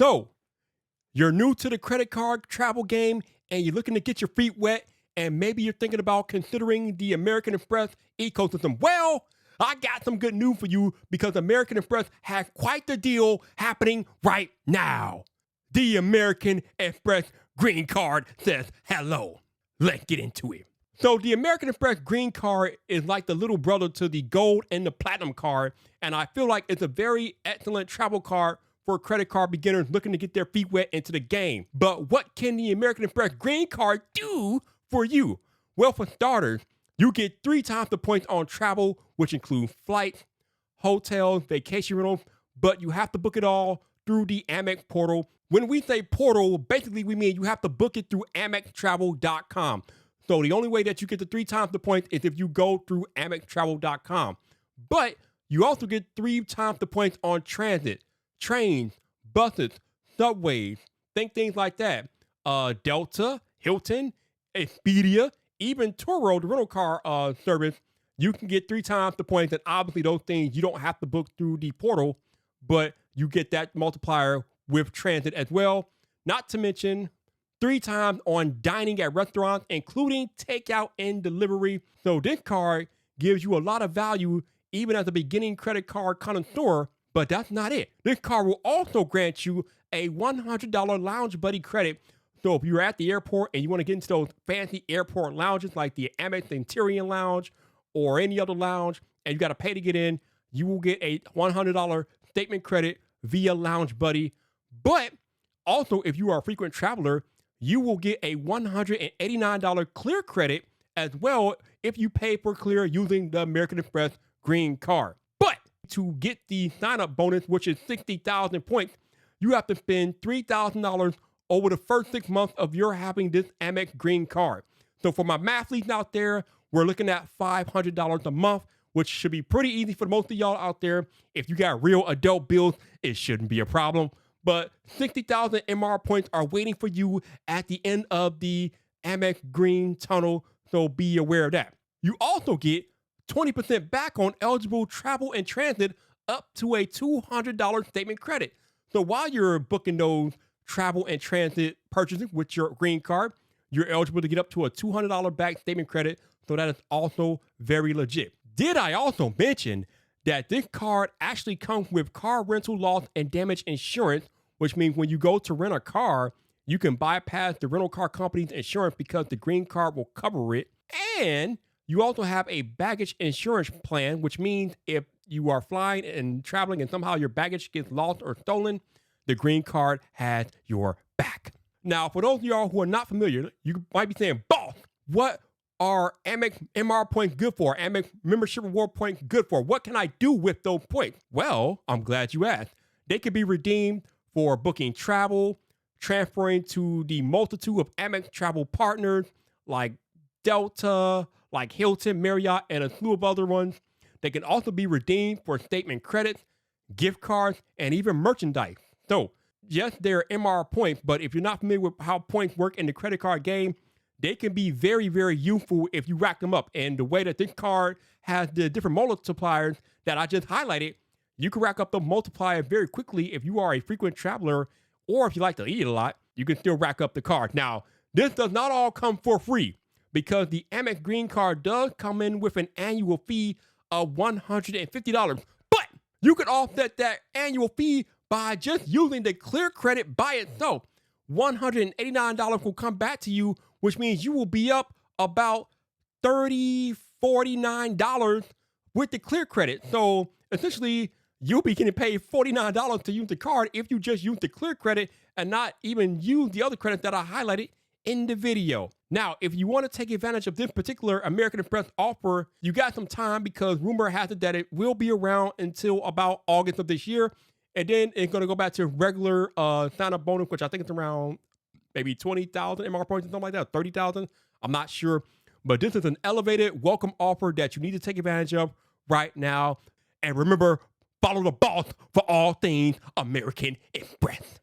So, you're new to the credit card travel game and you're looking to get your feet wet, and maybe you're thinking about considering the American Express ecosystem. Well, I got some good news for you because American Express has quite the deal happening right now. The American Express Green Card says hello. Let's get into it. So the American Express Green Card is like the little brother to the Gold and the Platinum Card, and I feel like it's a very excellent travel card for credit card beginners looking to get their feet wet into the game. But what can the American Express Green Card do for you? Well, for starters, you get 3 times the points on travel, which includes flights, hotels, vacation rentals, but you have to book it all through the Amex portal. When we say portal, basically we mean you have to book it through amextravel.com. So the only way that you get the 3 times the points is if you go through amextravel.com. But you also get 3 times the points on transit, trains, buses, subways, think things like that. Delta, Hilton, Expedia, even Turo, the rental car service, you can get 3 times the points. And obviously those things you don't have to book through the portal, but you get that multiplier with transit as well. Not to mention 3 times on dining at restaurants, including takeout and delivery. So this card gives you a lot of value even as a beginning credit card connoisseur, but that's not it. This card will also grant you a $100 Lounge Buddy credit. So if you're at the airport and you want to get into those fancy airport lounges like the Amex Interior Lounge or any other lounge, and you got to pay to get in, you will get a $100 statement credit via Lounge Buddy. But also, if you are a frequent traveler, you will get a $189 clear credit as well if you pay for clear using the American Express Green Card. But to get the sign-up bonus, which is 60,000 points, you have to spend $3,000 over the first 6 months of your having this Amex Green Card. So for my mathletes out there, we're looking at $500 a month, which should be pretty easy for most of y'all out there. If you got real adult bills, it shouldn't be a problem. But 60,000 MR points are waiting for you at the end of the Amex Green Tunnel, so be aware of that. You also get 20% back on eligible travel and transit up to a $200 statement credit. So while you're booking those travel and transit purchases with your green card, you're eligible to get up to a $200 back statement credit, so that is also very legit. Did I also mention that this card actually comes with car rental loss and damage insurance, which means when you go to rent a car, you can bypass the rental car company's insurance because the green card will cover it. And you also have a baggage insurance plan, which means if you are flying and traveling and somehow your baggage gets lost or stolen, the green card has your back. Now, for those of y'all who are not familiar, you might be saying, boss, what are Amex MR points good for? Amex membership reward points good for? What can I do with those points? Well, I'm glad you asked. They can be redeemed for booking travel, transferring to the multitude of Amex travel partners like Delta, like Hilton, Marriott, and a slew of other ones. They can also be redeemed for statement credits, gift cards, and even merchandise. So, yes, they're MR points, but if you're not familiar with how points work in the credit card game, they can be very, very useful if you rack them up. And the way that this card has the different multipliers that I just highlighted, you can rack up the multiplier very quickly if you are a frequent traveler, or if you like to eat a lot, you can still rack up the card. Now, this does not all come for free because the Amex Green Card does come in with an annual fee of $150. But you can offset that annual fee by just using the clear credit by itself. $189 will come back to you, which means you will be up about $30, $49 with the clear credit. So essentially, you'll be getting paid $49 to use the card if you just use the clear credit and not even use the other credits that I highlighted in the video. Now, if you want to take advantage of this particular American Express offer, you got some time because rumor has it that it will be around until about August of this year. And then it's going to go back to regular sign-up bonus, which I think it's around maybe 20,000 MR points or something like that, 30,000. I'm not sure. But this is an elevated welcome offer that you need to take advantage of right now. And remember, follow the boss for all things American Express.